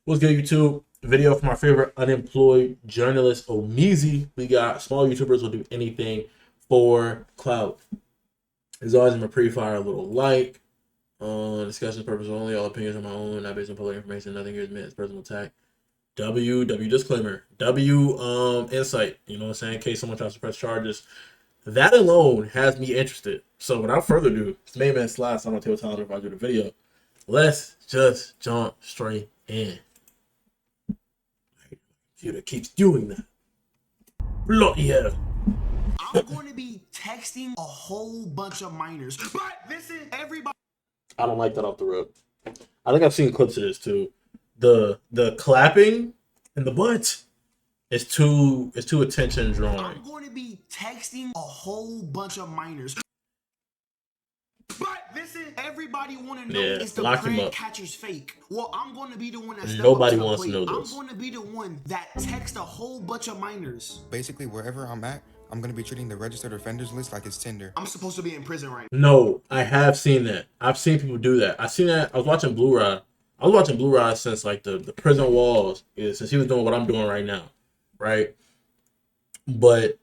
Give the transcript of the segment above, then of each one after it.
What's good, YouTube? Video from our favorite unemployed journalist, Omizi. We got small YouTubers will do anything for clout. As always, I'm a pre-fire, a little like. Discussion purpose only. All opinions are my own, not based on public information. Nothing here is meant as personal attack. W disclaimer. Insight. You know what I'm saying? In case someone tries to press charges. That alone has me interested. So without further ado, it's main man Slice. So I'm gonna tell Tyler if I do the video. Let's just jump straight in. Computer keeps doing that. Bloody hell. I'm going to be texting a whole bunch of minors, but this is everybody. I don't like that off the rip. I think I've seen clips of this too. The clapping and the butt is too attention drawing. I'm going to be texting a whole bunch of minors. But this is everybody want to know is the prank catcher's fake. Well, I'm going to be the one that nobody wants to know this. I'm going to be the one that texts a whole bunch of minors. Basically, wherever I'm at, I'm going to be treating the registered offenders list like it's Tinder. I'm supposed to be in prison right now. No, I have seen that. I've seen people do that. I've seen that. I was watching Blue Ride. I was watching Blue Ride since like the prison walls, since he was doing what I'm doing right now, right? But,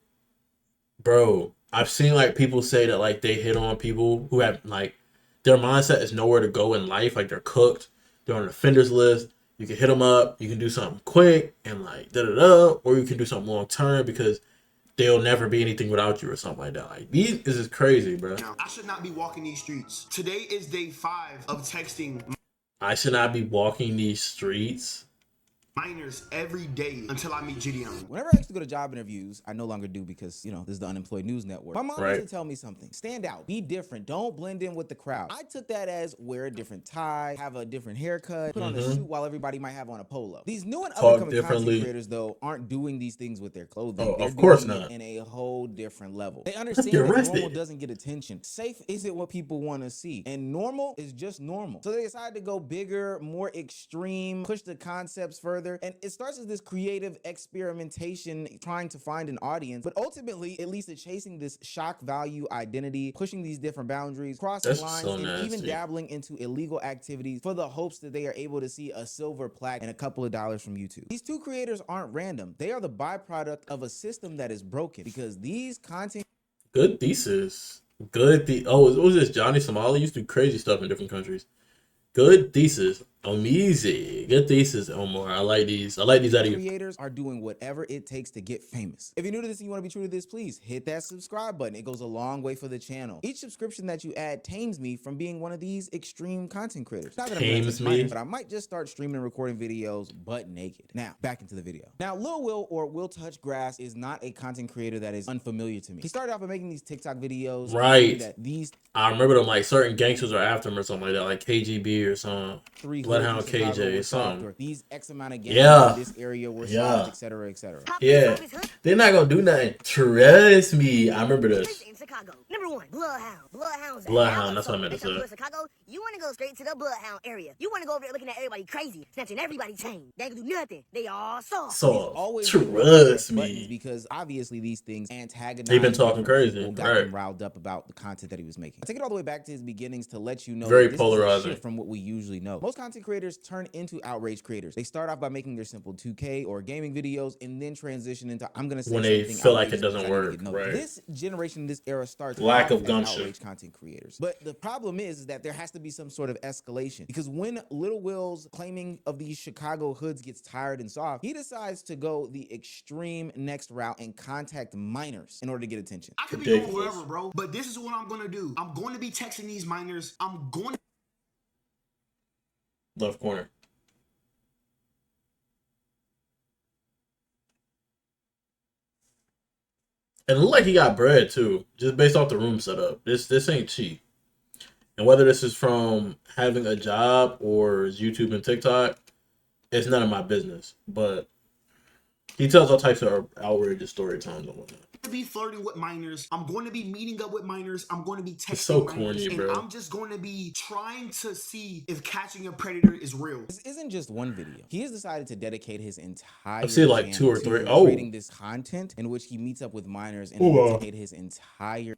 bro, I've seen like people say that like they hit on people who have like their mindset is nowhere to go in life. Like they're cooked. They're on an offenders list. You can hit them up. You can do something quick and like or you can do something long term because they'll never be anything without you or something like that. Like this is crazy, bro. I should not be walking these streets. Today is day 5 of texting. I should not be walking these streets. Minors every day until I meet Gideon. Whenever I used to go to job interviews, I no longer do because, you know, this is the Unemployed News Network. My mom used to tell me something. Stand out. Be different. Don't blend in with the crowd. I took that as wear a different tie, have a different haircut, put on a suit while everybody might have on a polo. These new and upcoming content creators, though, aren't doing these things with their clothing. Oh, They're of course doing not. It in a whole different level. They understand that normal doesn't get attention. Safe isn't what people want to see. And normal is just normal. So they decided to go bigger, more extreme, push the concepts further. And it starts as this creative experimentation trying to find an audience, but ultimately it leads to chasing this shock value identity, pushing these different boundaries, crossing lines, and even dabbling into illegal activities for the hopes that they are able to see a silver plaque and a couple of dollars from YouTube. These two creators aren't random. They are the byproduct of a system that is broken because these content... Good thesis. What was this? Johnny Somali used to do crazy stuff in different countries. Good thesis. Easy. Good thesis, Omar. I like these. I like these out of you. Creators are doing whatever it takes to get famous. If you're new to this and you want to be true to this, please hit that subscribe button. It goes a long way for the channel. Each subscription that you add tames me from being one of these extreme content creators. Not that I'm tames me, but I might just start streaming and recording videos butt naked. Now, back into the video. Now, Lil Will or Will Touch Grass is not a content creator that is unfamiliar to me. He started off by making these TikTok videos. Right. I remember them like certain gangsters are after him or something like that, like KGB or something. Bloodhound KJ or something. These X amount of gangs in this area were solved, etc., etc. Yeah. They're not gonna do nothing. Trust me. I remember this. In Chicago. Number 1, Bloodhound. Bloodhound, that's what I meant to say. Chicago, you want to go straight to the Bloodhound area. You want to go over there looking at everybody crazy, snatching everybody's chain. They ain't gonna do nothing. They all soft. Trust me. Because obviously these things antagonize. They've been talking crazy. Got him riled up about the content that he was making. I take it all the way back to his beginnings to let you know very this polarizing is from what we usually know. Most content creators turn into outrage creators. They start off by making their simple 2K or gaming videos and then transition into I'm gonna say when they feel like it doesn't work. Right. This generation, this era starts lack of gumption. Outrage content creators. But the problem is that there has to be some sort of escalation because when Lil Will's claiming of these Chicago hoods gets tired and soft, he decides to go the extreme next route and contact minors in order to get attention. I could be going wherever, bro, but this is what I'm gonna do. I'm going to be texting these minors. I'm going to left corner. And it look like he got bread too, just based off the room setup. This ain't cheap. And whether this is from having a job or YouTube and TikTok, it's none of my business. But he tells all types of outrageous story times and whatnot. To be flirting with minors. I'm going to be meeting up with minors. I'm going to be texting it's so minors, corny, bro. and I'm just going to be trying to see if catching a predator is real. This isn't just one video. He has decided to dedicate his entire I've seen like 2 or 3. Creating this content in which he meets up with minors and dedicate his entire.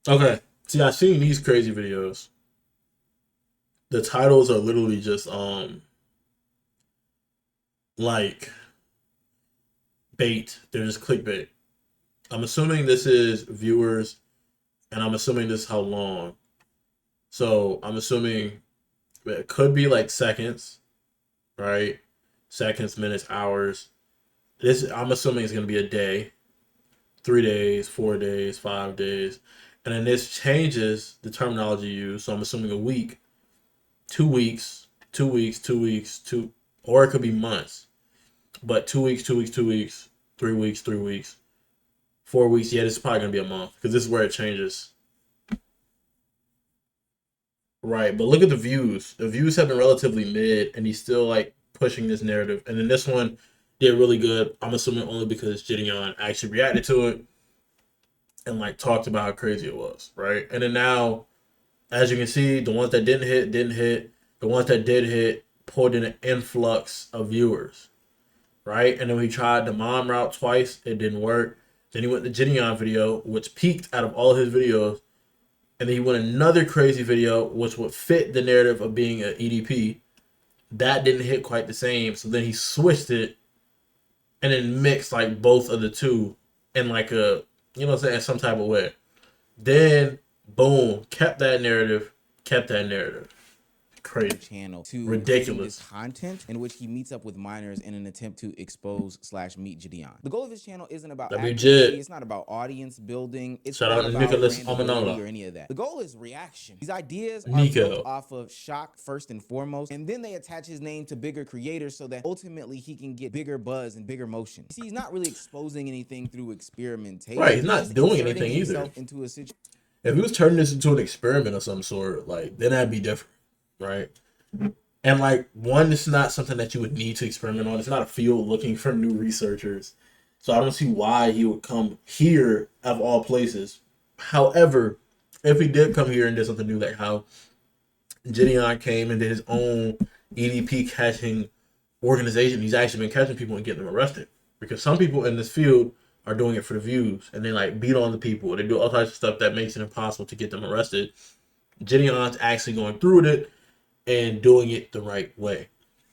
Okay. See, I've seen these crazy videos. The titles are literally just like bait. They're just clickbait. I'm assuming this is viewers, and I'm assuming this is how long. So I'm assuming it could be like seconds, right? Seconds, minutes, hours. This I'm assuming it's gonna be a day, 3 days, 4 days, 5 days, and then this changes the terminology used. So I'm assuming a week, 2 weeks, 2 weeks, 2 weeks, or it could be months. But 2 weeks, 2 weeks, 2 weeks, 3 weeks, 3 weeks, 4 weeks. Yeah, this is probably gonna be a month because this is where it changes. Right, but look at the views. The views have been relatively mid, and he's still like pushing this narrative. And then this one did really good. I'm assuming only because Gideon actually reacted to it and like talked about how crazy it was, right? And then now, as you can see, the ones that didn't hit didn't hit. The ones that did hit pulled in an influx of viewers, right? And then he tried the mom route twice, it didn't work. Then he went to Gideon video, which peaked out of all his videos. And then he went another crazy video, which would fit the narrative of being an EDP. That didn't hit quite the same. So then he switched it and then mixed like both of the two in like a, you know what I'm saying, some type of way. Then, boom, kept that narrative. Crazy. Channel to Ridiculous. this content in which he meets up with minors in an attempt to expose / meet Gideon. The goal of his channel isn't about accuracy, it's not about audience building, it's Shout not out to about Nicholas brandability Omanola. or any of that. The goal is reaction. These ideas are Nico. built off of shock first and foremost, and then they attach his name to bigger creators so that ultimately he can get bigger buzz and bigger motion. See, he's not really exposing anything through experimentation. Right, he's not just doing inserting anything either. himself into a situation. If he was turning this into an experiment of some sort, like, then that'd be different, right? And like, one, it's not something that you would need to experiment on. It's not a field looking for new researchers. So I don't see why he would come here of all places. However, if he did come here and did something new, like how Gideon came and did his own EDP catching organization, he's actually been catching people and getting them arrested. Because some people in this field are doing it for the views, and they like beat on the people. They do all types of stuff that makes it impossible to get them arrested. Gideon's actually going through with it and doing it the right way,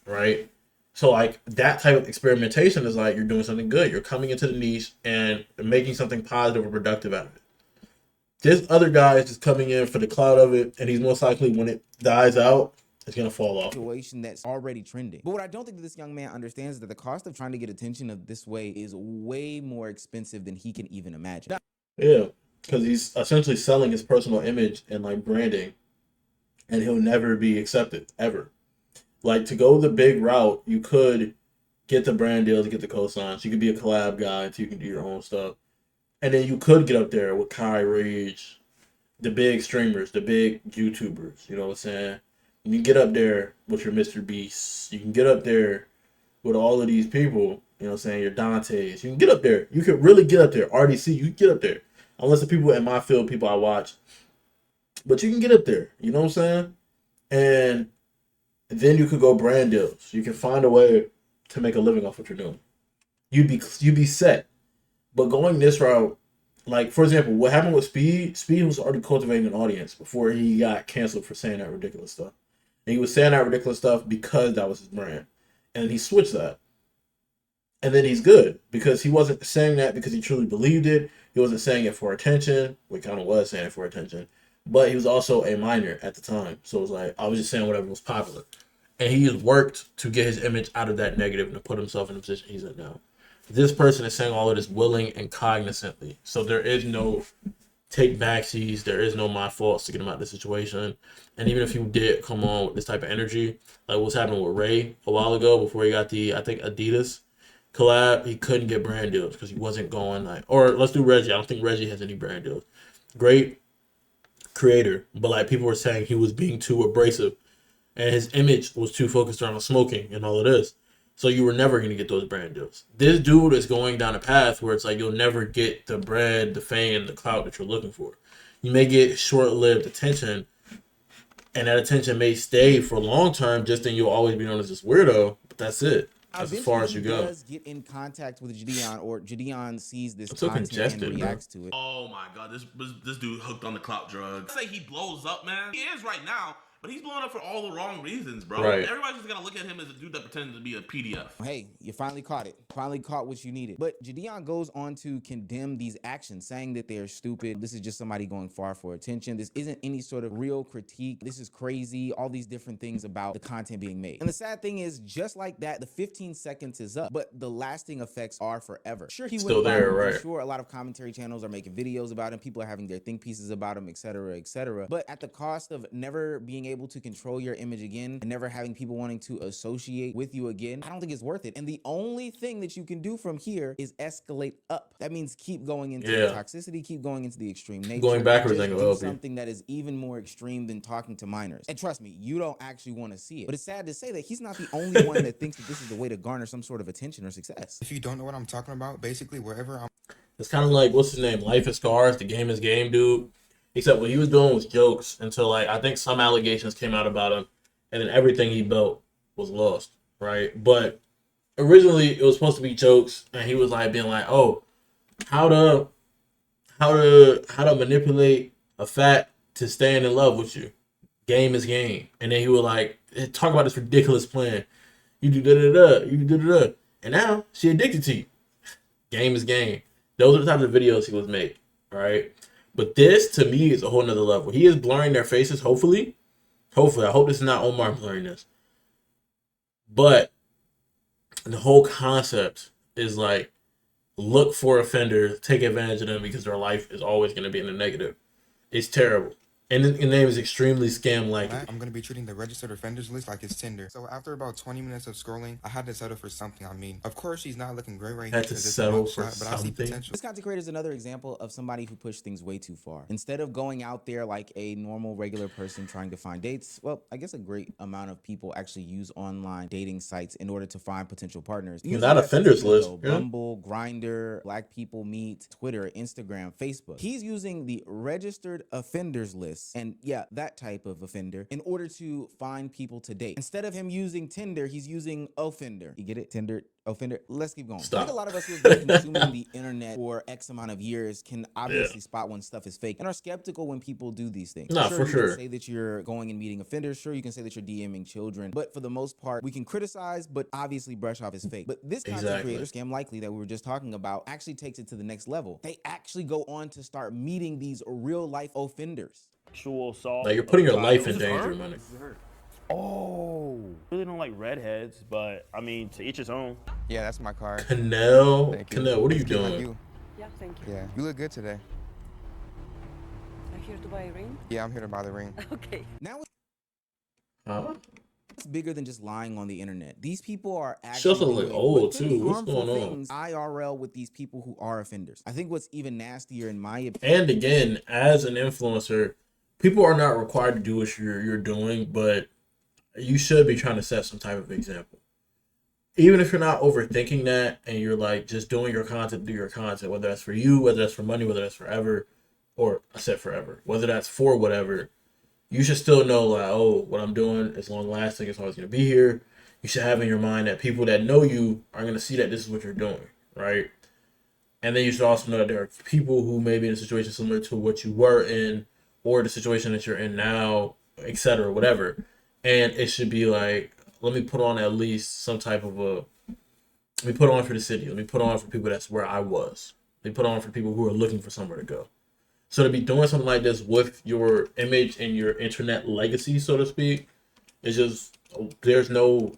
right? So like that type of experimentation is like you're doing something good. You're coming into the niche and making something positive or productive out of it. This other guy is just coming in for the clout of it, and he's most likely, when it dies out, it's gonna fall off. Situation that's already trending. But what I don't think that this young man understands is that the cost of trying to get attention of this way is way more expensive than he can even imagine. Yeah, because he's essentially selling his personal image and like branding, and he'll never be accepted ever. Like, to go the big route, you could get the brand deals, get the cosigns. You could be a collab guy so you can do your own stuff. And then you could get up there with Kai Rage, the big streamers, the big YouTubers, you know what I'm saying? You can get up there with your Mr. Beasts. You can get up there with all of these people, you know what I'm saying? Your Dantes. You can get up there. You can really get up there. RDC, you can get up there. Unless the people in my field, people I watch. But you can get up there, you know what I'm saying? And then you could go brand deals. You can find a way to make a living off what you're doing. You'd be set. But going this route, like, for example, what happened with Speed? Speed was already cultivating an audience before he got canceled for saying that ridiculous stuff. And he was saying that ridiculous stuff because that was his brand. And he switched that. And then he's good because he wasn't saying that because he truly believed it. He wasn't saying it for attention. Well, he kind of was saying it for attention. But he was also a minor at the time. So it was like, I was just saying whatever was popular. And he has worked to get his image out of that negative and to put himself in the position he's in now. This person is saying all of this willing and cognizantly. So there is no take backsies. There is no my faults to get him out of the situation. And even if you did come on with this type of energy, like what's happening with Ray a while ago before he got the, I think, Adidas collab, he couldn't get brand deals because he wasn't going like, or let's do Reggie. I don't think Reggie has any brand deals. Great creator, but like people were saying he was being too abrasive and his image was too focused around smoking and all of this. So you were never going to get those brand deals. This dude is going down a path where it's like you'll never get the bread, the fame, the clout that you're looking for. You may get short-lived attention, and that attention may stay for long term, just then you'll always be known as this weirdo, but that's it. That's as far as you go. Does get in contact with Gideon, or Gideon sees this so content and reacts to it. Oh my god, this dude hooked on the clout drug. Say he blows up, man. He is right now. But he's blowing up for all the wrong reasons, bro. Right. Everybody's just gonna look at him as a dude that pretended to be a PDF. Hey, you finally caught it. Finally caught what you needed. But Jadeon goes on to condemn these actions, saying that they're stupid. This is just somebody going far for attention. This isn't any sort of real critique. This is crazy. All these different things about the content being made. And the sad thing is, just like that, the 15 seconds is up, but the lasting effects are forever. Sure, he Still went there, viral. right. Sure, a lot of commentary channels are making videos about him. People are having their think pieces about him, etc., etc. But at the cost of never being able to control your image again and never having people wanting to associate with you again, I don't think it's worth it. And the only thing that you can do from here is escalate up. That means keep going into the toxicity, keep going into the extreme nature. Going backwards just ain't gonna do help you. something that is even more extreme than talking to minors. And trust me, you don't actually want to see it. But it's sad to say that he's not the only one that thinks that this is the way to garner some sort of attention or success. If you don't know what I'm talking about, basically wherever I'm It's kind of like, what's his name? Life is Scars, the game is game dude. Except what he was doing was jokes until, like, I think some allegations came out about him, and then everything he built was lost, right? But originally it was supposed to be jokes, and he was like being like, "Oh, how to manipulate a fat to staying in love with you. Game is game." And then he would like talk about this ridiculous plan. You do da da da, you do da da, and now she addicted to you. Game is game. Those are the types of videos he was making, right? But this, to me, is a whole nother level. He is blurring their faces, hopefully. Hopefully. I hope this is not Omar blurring this. But the whole concept is like, look for offenders, take advantage of them because their life is always going to be in the negative. It's terrible. And the name is extremely scam-like. I'm going to be treating the registered offenders list like it's Tinder. So after about 20 minutes of scrolling, I had to settle for something. I mean, of course, she's not looking great right here. Had to settle for but I see something. potential. This content creator is another example of somebody who pushed things way too far. Instead of going out there like a normal, regular person trying to find dates, well, I guess a great amount of people actually use online dating sites in order to find potential partners. Not offenders list. Yeah. Bumble, Grindr, Black People Meet, Twitter, Instagram, Facebook. He's using the registered offenders list, and yeah, that type of offender, in order to find people to date. Instead of him using Tinder, he's using offender. You get it? Tinder, offender. Let's keep going. Stop. I think a lot of us who have been consuming the internet for X amount of years can obviously spot when stuff is fake and are skeptical when people do these things. No, for You sure. can say that you're going and meeting offenders. Sure, you can say that you're DMing children. But for the most part, we can criticize, but obviously brush off as fake. But this content creator, Scam Likely, that we were just talking about, actually takes it to the next level. They actually go on to start meeting these real life offenders. Sexual assault. Like, you're putting your life in This is danger, her? man. Oh, really don't like redheads, but I mean, to each his own. Yeah, that's my car. Canel, Thank you. Canel, what are you Skin like doing? you. Yeah, thank you. Yeah, you look good today. I'm here to buy a ring. Yeah, I'm here to buy the ring. Okay. Now Huh? it's bigger than just lying on the internet. These people are She actually also look doing old, what could be too. What's harmful going on? things IRL with these people who are offenders. I think what's even nastier in my opinion. And again, as an influencer, people are not required to do what you're doing, but you should be trying to set some type of example. Even if you're not overthinking that and you're like just doing your content, do your content, whether that's for you, whether that's for money, whether that's forever, or I said forever, whether that's for whatever, you should still know like, oh, what I'm doing is long lasting, it's always gonna be here. You should have in your mind that people that know you are gonna see that this is what you're doing, right? And then you should also know that there are people who may be in a situation similar to what you were in, or the situation that you're in now, etc., whatever. And it should be like, let me put on at least some type of let me put on for the city. Let me put on for people that's where I was. Let me put on for people who are looking for somewhere to go. So to be doing something like this with your image and your internet legacy, so to speak, it's just, there's no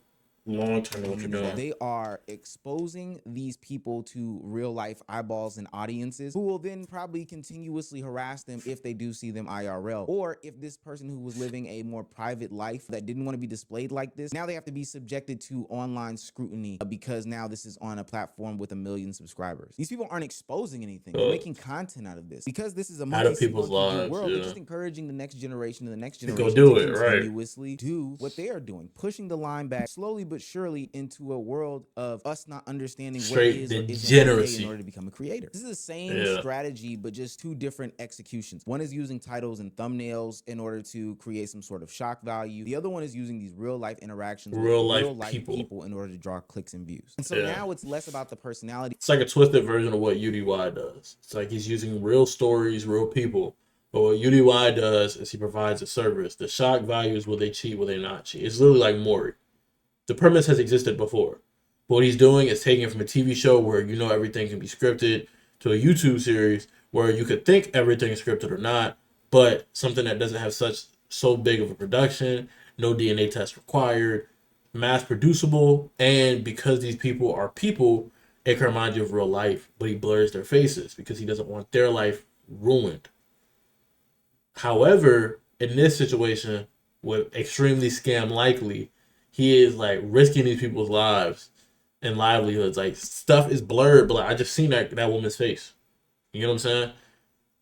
long term in what you're doing. They are exposing these people to real life eyeballs and audiences who will then probably continuously harass them if they do see them IRL. Or if this person who was living a more private life that didn't want to be displayed like this, now they have to be subjected to online scrutiny because now this is on a platform with 1 million subscribers. These people aren't exposing anything. They're making content out of this. Because this is a Out of people's lives, world, yeah. they're just encouraging the next generation and the next To generation go do to it, right. continuously do what they are doing, pushing the line back slowly but surely into a world of us not understanding Straight what is or isn't degeneracy. okay in order to become a creator. This is the same Yeah. strategy, but just two different executions. One is using titles and thumbnails in order to create some sort of shock value. The other one is using these real life interactions with Real life people. people. in order to draw clicks and views. And so Yeah. now it's less about the personality. It's like a twisted version of what UDY does. It's like he's using real stories, real people, But what UDY does is he provides a service. The shock value is will they cheat, will they not cheat. It's literally like Maury. The premise has existed before. But what he's doing is taking it from a TV show where you know everything can be scripted to a YouTube series where you could think everything is scripted or not, but something that doesn't have so big of a production, no DNA test required, mass producible, and because these people are people, it can remind you of real life, but he blurs their faces because he doesn't want their life ruined. However, in this situation, with extremely scam likely, he is like risking these people's lives and livelihoods. Like stuff is blurred, but like, I just seen that woman's face. You know what I'm saying?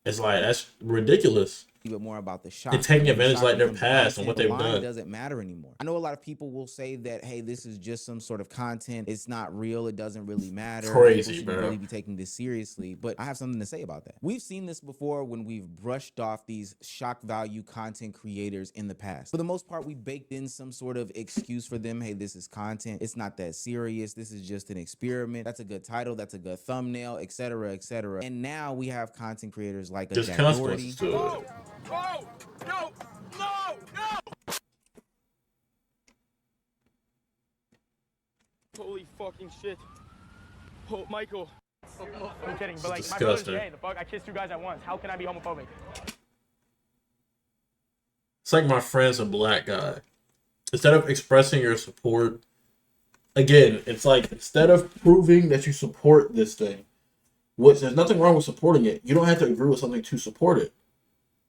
It's like that's ridiculous. Bit more about the shock. And taking advantage Shock like their becomes past and content, what the they've line done. doesn't matter anymore. I know a lot of people will say that, hey, this is just some sort of content. It's not real. It doesn't really matter. Crazy, people bro. shouldn't really be taking this seriously. But I have something to say about that. We've seen this before when we've brushed off these shock value content creators in the past. For the most part, we baked in some sort of excuse for them. Hey, this is content. It's not that serious. This is just an experiment. That's a good title. That's a good thumbnail, etc., etc. And now we have content creators like There's Jack consequences Doherty. to it. Holy fucking shit. Oh, Michael. I'm kidding, but like, It's my brother's disgusting. gay. The fuck? I kissed two guys at once. How can I be homophobic? It's like my friend's a black guy. Instead of expressing your support, again, it's like instead of proving that you support this thing, which there's nothing wrong with supporting it. You don't have to agree with something to support it.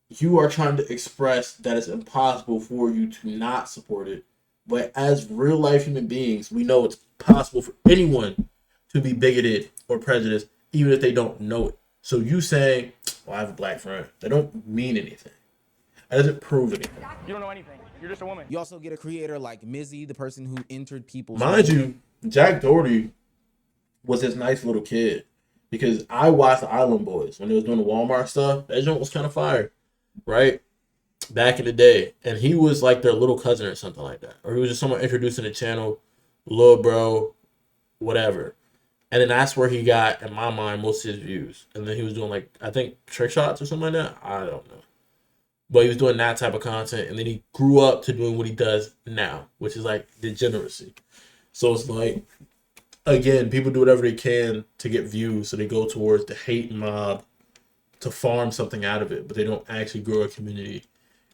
You are trying to express that it's impossible for you to not support it. But as real life human beings, we know it's possible for anyone to be bigoted or prejudiced, even if they don't know it. So you saying, well, I have a black friend, that don't mean anything. That doesn't prove anything. You don't know anything. You're just a woman. You also get a creator like Mizzy, the person who entered people's Mind you, Jack Doherty was this nice little kid. Because I watched the Island Boys when they was doing the Walmart stuff. That joint was kind of fire, right? Back in the day. And he was like their little cousin or something like that. Or he was just someone introducing the channel, little bro, whatever. And then that's where he got, in my mind, most of his views. And then he was doing like, I think trick shots or something like that. I don't know. But he was doing that type of content. And then he grew up to doing what he does now, which is like degeneracy. So it's like, again, people do whatever they can to get views. So they go towards the hate mob to farm something out of it. But they don't actually grow a community.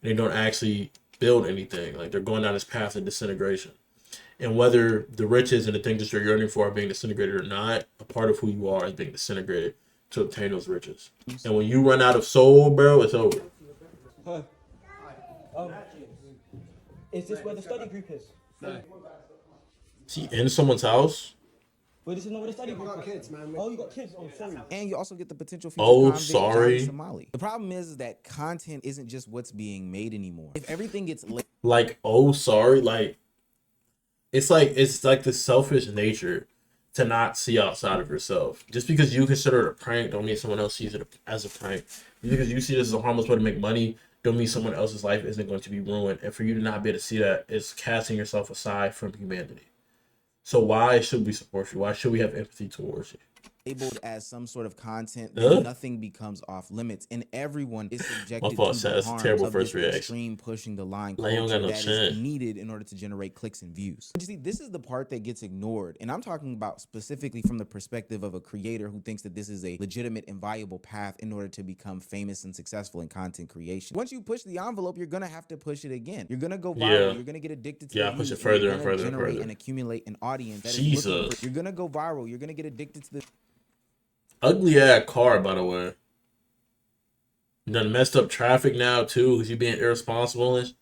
And they don't actually build anything. Like they're going down this path of disintegration. And whether the riches and the things that you're yearning for are being disintegrated or not, a part of who you are is being disintegrated to obtain those riches. And when you run out of soul, bro, it's over. Hi. Is this where the study group is? Is he in someone's house? Wait, this is not where the study group is. Kids, man. Oh, you got kids? Oh, sorry. And you also get the potential future Oh, convict sorry. Johnny Somali. The problem is that content isn't just what's being made anymore. If everything gets Like, oh, sorry. Like it's like the selfish nature to not see outside of yourself. Just because you consider it a prank don't mean someone else sees it as a prank. Just because you see this as a harmless way to make money don't mean someone else's life isn't going to be ruined. And for you to not be able to see that is casting yourself aside from humanity. So why should we support you? Why should we have empathy towards you? labeled as some sort of content, then nothing becomes off limits, and everyone is subjected to the harms of this extreme pushing the line culture that is needed in order to generate clicks and views. But you see, this is the part that gets ignored, and I'm talking about specifically from the perspective of a creator who thinks that this is a legitimate and viable path in order to become famous and successful in content creation. Once you push the envelope, you're gonna have to push it again. You're gonna go viral. You're gonna get addicted to push it further and further and further, and accumulate an audience that is looking for, you're gonna go viral. You're gonna get addicted to the ugly ass car, by the way. You done messed up traffic now too, because you being irresponsible and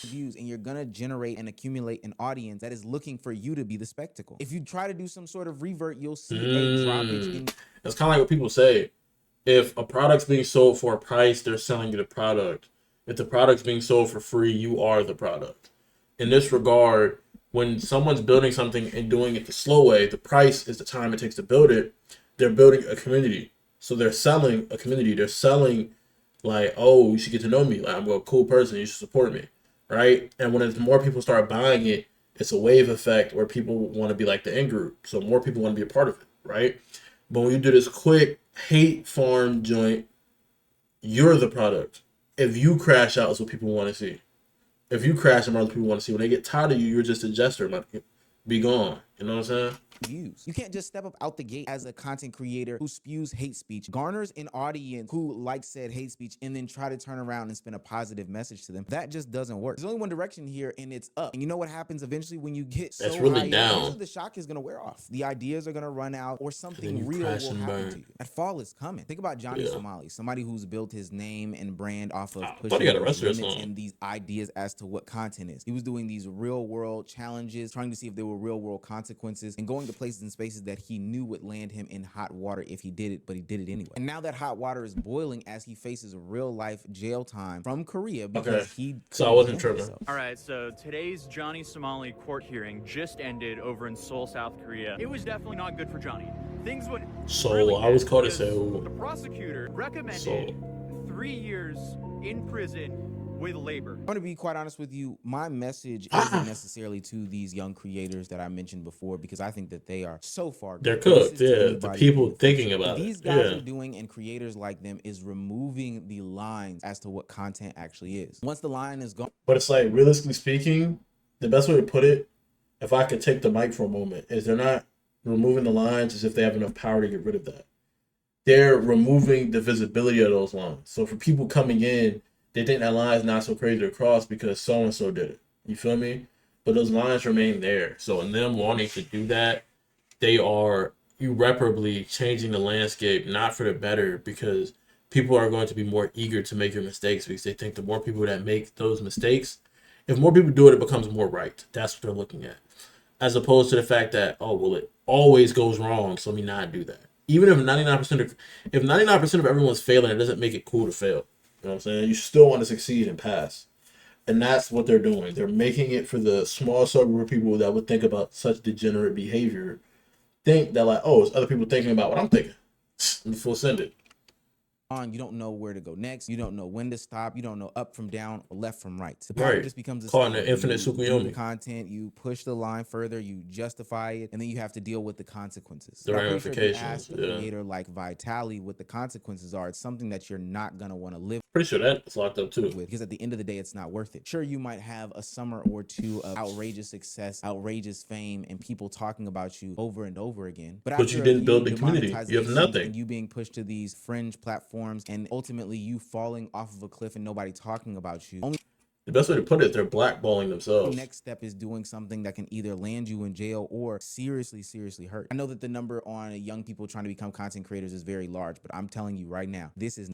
views, and you're gonna generate and accumulate an audience that is looking for you to be the spectacle. If you try to do some sort of revert, you'll see a droppage in. It's kind of like what people say. If a product's being sold for a price, they're selling you the product. If the product's being sold for free, you are the product. In this regard, when someone's building something and doing it the slow way, the price is the time it takes to build it. They're building a community. So they're selling a community. They're selling like, oh, you should get to know me. Like, I'm a cool person. You should support me. Right? And when more people start buying it, it's a wave effect where people want to be like the in group. So more people want to be a part of it. Right? But when you do this quick hate farm joint, You're the product. If you crash out, is what people want to see. If you crash them, other people want to see. When they get tired of you, you're just a jester. Like, be gone. You know what I'm saying? Views. You can't just step up out the gate as a content creator who spews hate speech, garners an audience who likes said hate speech, and then try to turn around and spin a positive message to them. That just doesn't work. There's only one direction here, and it's up. And you know what happens eventually when you get so That's really high down. up? Usually the shock is gonna wear off. The ideas are gonna run out, or something real crash will and happen burn. to you. That fall is coming. Think about Johnny Yeah. Somali, somebody who's built his name and brand off of thought pushing he got those arrested or limits something. and these ideas as to what content is. He was doing these real world challenges, trying to see if there were real world consequences, and going to places and spaces that he knew would land him in hot water if he did it, but he did it anyway. And now that hot water is boiling as he faces real life jail time from Korea because he So I wasn't couldn't handle tripping. himself. All right, so today's Johnny Somali court hearing just ended over in Seoul, South Korea. It was definitely not good for Johnny. Things went Seoul. really I was bad called to because Seoul. The prosecutor recommended Seoul. 3 years in prison with labor. I'm gonna be quite honest with you. My message isn't necessarily to these young creators that I mentioned before, because I think that they are so far. They're This is cooked, to yeah. The anybody people in the thinking future. about What it, these guys yeah. are doing, and creators like them, is removing the lines as to what content actually is. Once the line is gone, But it's like, realistically speaking, the best way to put it, if I could take the mic for a moment, is they're not removing the lines as if they have enough power to get rid of that. They're removing the visibility of those lines. So for people coming in, they think that line's not so crazy to cross because so-and-so did it. You feel me? But those lines remain there. So in them wanting to do that, they are irreparably changing the landscape, not for the better, because people are going to be more eager to make your mistakes because they think the more people that make those mistakes, if more people do it, it becomes more right. That's what they're looking at. As opposed to the fact that, oh, well, it always goes wrong, so let me not do that. Even if 99% of everyone's failing, it doesn't make it cool to fail. You know what I'm saying? You still want to succeed and pass. And that's what they're doing. They're making it for the small subgroup of people that would think about such degenerate behavior. Think that, like, oh, it's other people thinking about what I'm thinking. Let me full send it. you don't know where to go next. You don't know when to stop. You don't know up from down or left from right. The Right. power just becomes a Caught in state. the infinite You do Tsukuyomi. the content, you push the line further, you justify it, and then you have to deal with the consequences. The But I'm pretty sure if you ramifications, ask a yeah. creator like Vitali what the consequences are, it's something that you're not gonna want to live Pretty sure that's locked up too. with, because at the end of the day, it's not worth it. Sure, you might have a summer or two of outrageous success, outrageous fame, and people talking about you over and over again. But after you a didn't few build the community. You have demonetizations nothing. and you being pushed to these fringe platforms, and ultimately you falling off of a cliff and nobody talking about you, only The best way to put it, they're blackballing themselves. next step is doing something that can either land you in jail or seriously hurt. I know that the number on young people trying to become content creators is very large, but I'm telling you right now, this is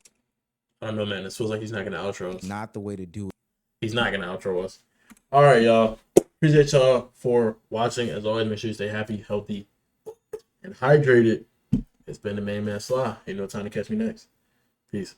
I don't know, man. It feels like he's not going to outro us. not the way to do it. He's not going to outro us. All right, y'all. Appreciate y'all for watching. As always, make sure you stay happy, healthy, and hydrated. It's been the main man Sly. You know, time to catch me next. Peace.